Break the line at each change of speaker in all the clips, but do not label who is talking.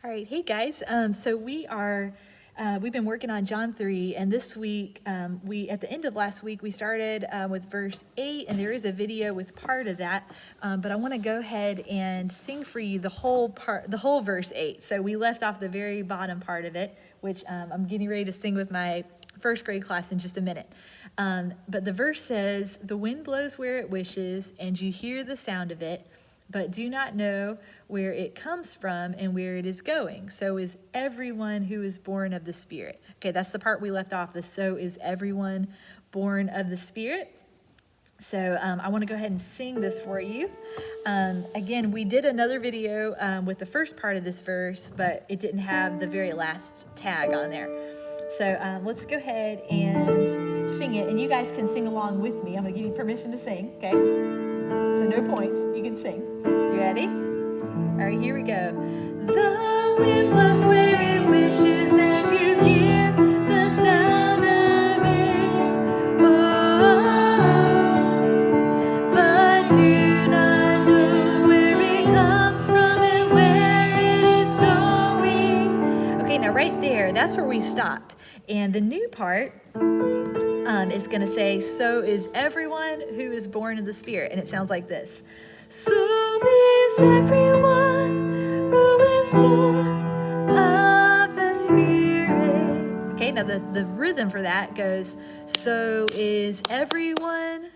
All right, hey guys. We've been working on John 3, and this week, at the end of last week, we started with verse 8, and there is a video with part of that, but I want to go ahead and sing for you the whole verse 8. So we left off the very bottom part of it, which I'm getting ready to sing with my first grade class in just a minute. But the verse says, "The wind blows where it wishes, and you hear the sound of it, but do not know where it comes from and where it is going. So is everyone who is born of the Spirit." Okay, that's the part we left off. So is everyone born of the Spirit. So I want to go ahead and sing this for you. Again, we did another video with the first part of this verse, but it didn't have the very last tag on there. So let's go ahead and sing it, and you guys can sing along with me. I'm going to give you permission to sing, okay? So no points, you can sing. You ready? All right, here we go. The wind blows where it wishes, and you hear the sound of it. Oh, but do not know where it comes from and where it is going. Okay, now right there, that's where we stopped. And the new part is going to say, "So is everyone who is born of the Spirit." And it sounds like this. So is everyone who is born of the Spirit. Okay, now the rhythm for that goes, "So is everyone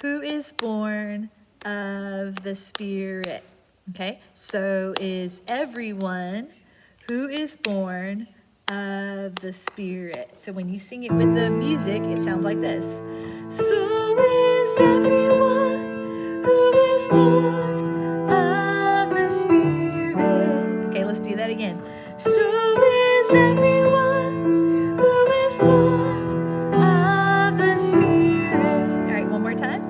who is born of the Spirit." Okay, so is everyone who is born of the Spirit. So when you sing it with the music, it sounds like this. So is everyone who is born of the Spirit. Okay, let's do that again. So is everyone who is born of the Spirit. All right, one more time.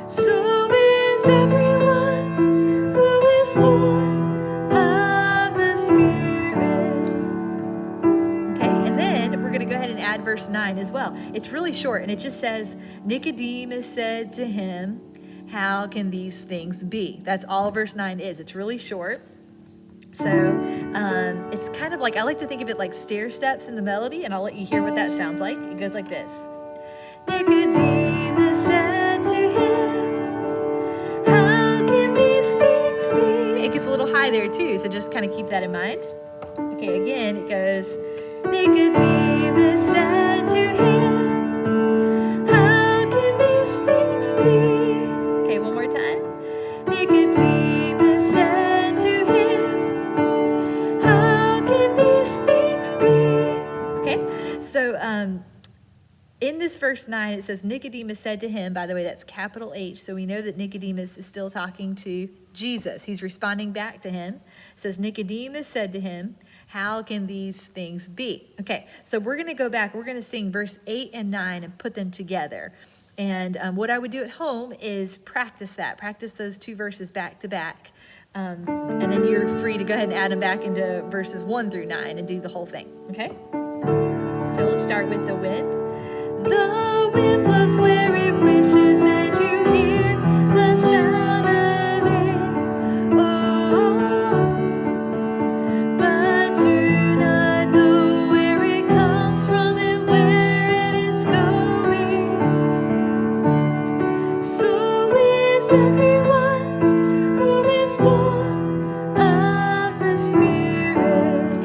So is everyone who is born of the Spirit. We're going to go ahead and add verse 9 as well. It's really short, and it just says, "Nicodemus said to him, 'How can these things be?'" That's all verse 9 is. It's really short. So it's kind of like, I like to think of it like stair steps in the melody, and I'll let you hear what that sounds like. It goes like this. Nicodemus said to him, "How can these things be?" It gets a little high there too, so just kind of keep that in mind. Okay, again, it goes, Nicodemus said to him, "How can these things be?" Okay, one more time. Nicodemus said to him, "How can these things be?" Okay, so in this verse 9, it says Nicodemus said to him. By the way, that's capital H, so we know that Nicodemus is still talking to Jesus. He's responding back to him. It says Nicodemus said to him, "How can these things be?" Okay, so we're going to go back. We're going to sing verse 8 and 9 and put them together. And what I would do at home is practice that. Practice those two verses back to back. And then you're free to go ahead and add them back into verses 1 through 9 and do the whole thing, okay? So let's start with the wind. The wind blows where it wishes, and you hear the sound of it. Oh, but do not know where it comes from and where it is going. So is everyone who is born of the Spirit.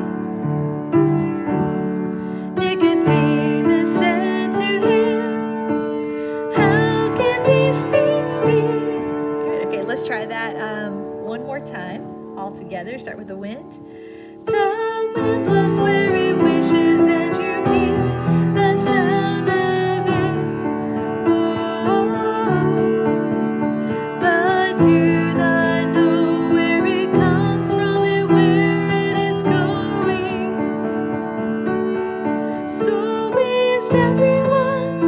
Nicodemus said to him, "How can these things be?" Good. Okay, let's try that one more time all together. Start with the wind. The wind blows where it wishes, and you hear the sound of it. Oh, but do not know where it comes from and where it is going. So is everyone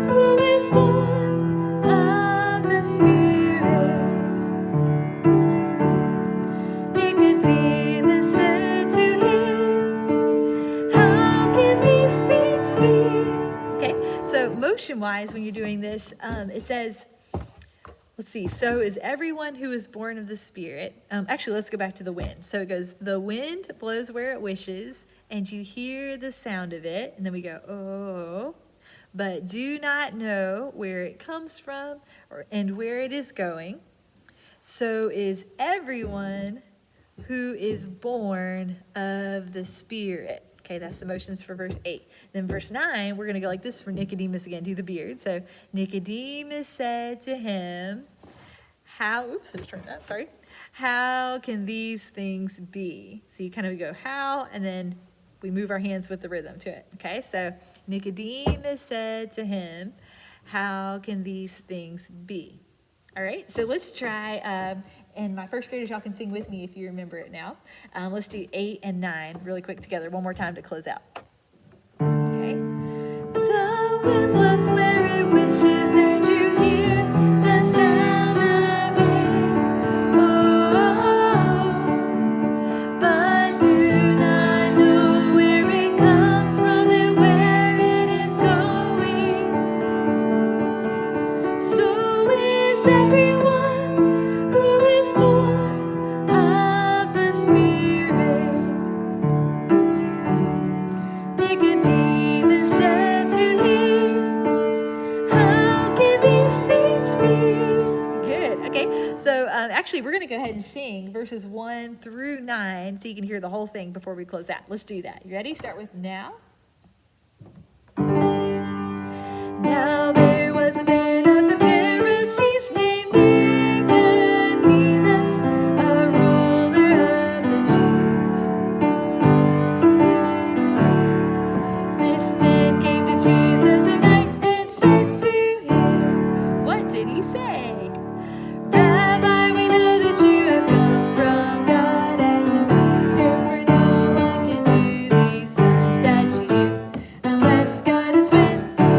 who is born of the Spirit. Nicodemus said to him, "How can these things be?" Okay, so motion-wise, when you're doing this, it says, Let's see. So is everyone who is born of the Spirit. Actually, let's go back to the wind. So it goes, the wind blows where it wishes, and you hear the sound of it. And then we go, oh, but do not know where it comes from and where it is going. So is everyone who is born of the Spirit. Okay, that's the motions for verse 8. Then verse 9, we're going to go like this for Nicodemus again, do the beard. So Nicodemus said to him, how can these things be? So you kind of go how, and then we move our hands with the rhythm to it. Okay, so Nicodemus said to him, how can these things be? All right, so let's try, and my first graders, y'all can sing with me if you remember it now. Let's do 8 and 9 really quick together, one more time to close out. Okay. The wind blows where it wishes, and you hear the sound of it. Oh, but do not know where it comes from and where it is going. So is everyone who is born of the Spirit. Nicodemus said to him, how can these things be? Good. Okay, so actually we're going to go ahead and sing verses 1 through 9 so you can hear the whole thing before we close out. Let's do that. You ready? Start with now. Now there was a man of the Pharisees named Nicodemus, a ruler of the Jews. This man came to Jesus at night and said to him, what did he say? Rabbi, we know that you have come from God as a teacher, for no one can do these signs that you do unless God is with you.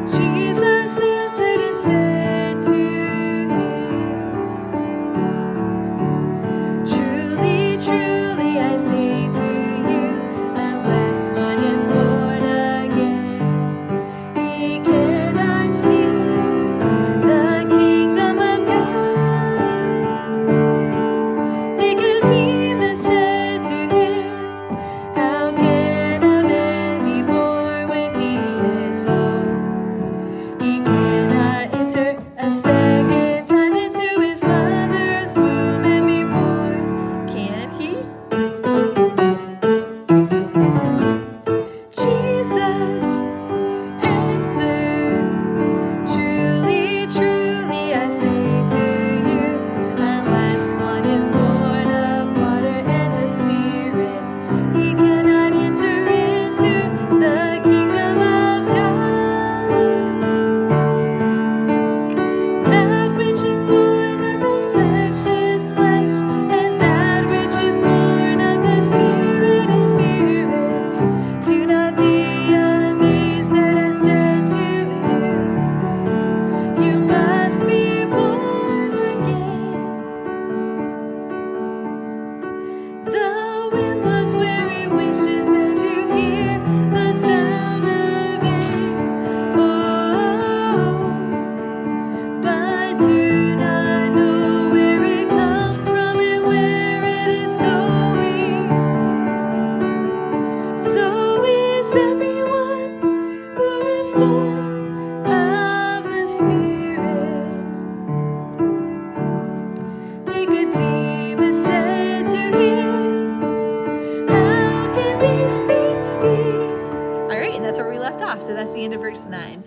Jesus answered and said to him, truly, truly, I say to you, unless one is born again, he cannot see the kingdom of God. Nicodemus said to him, how can a man be born when he is old? He cannot enter a second time into his mother's womb and be born, can he? Jesus answered, truly, truly, I say to you, unless one is born of water and the Spirit, he cannot enter into the kingdom of God. That which is born of the flesh is flesh, and that which is born of the Spirit is spirit. Do not be amazed that I said to you, you must be born again. The wind blows where it wishes, and you hear the sound of it. Oh, but do not know where it comes from and where it is going. So is everyone who is born of the Spirit. Nicodemus said to him, how can these things be? All right, and that's where we left off. So that's the end of verse 9.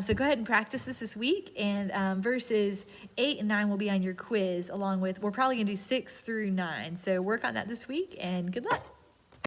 So go ahead and practice this week. And verses 8 and 9 will be on your quiz, along with, we're probably going to do 6 through 9. So work on that this week, and good luck.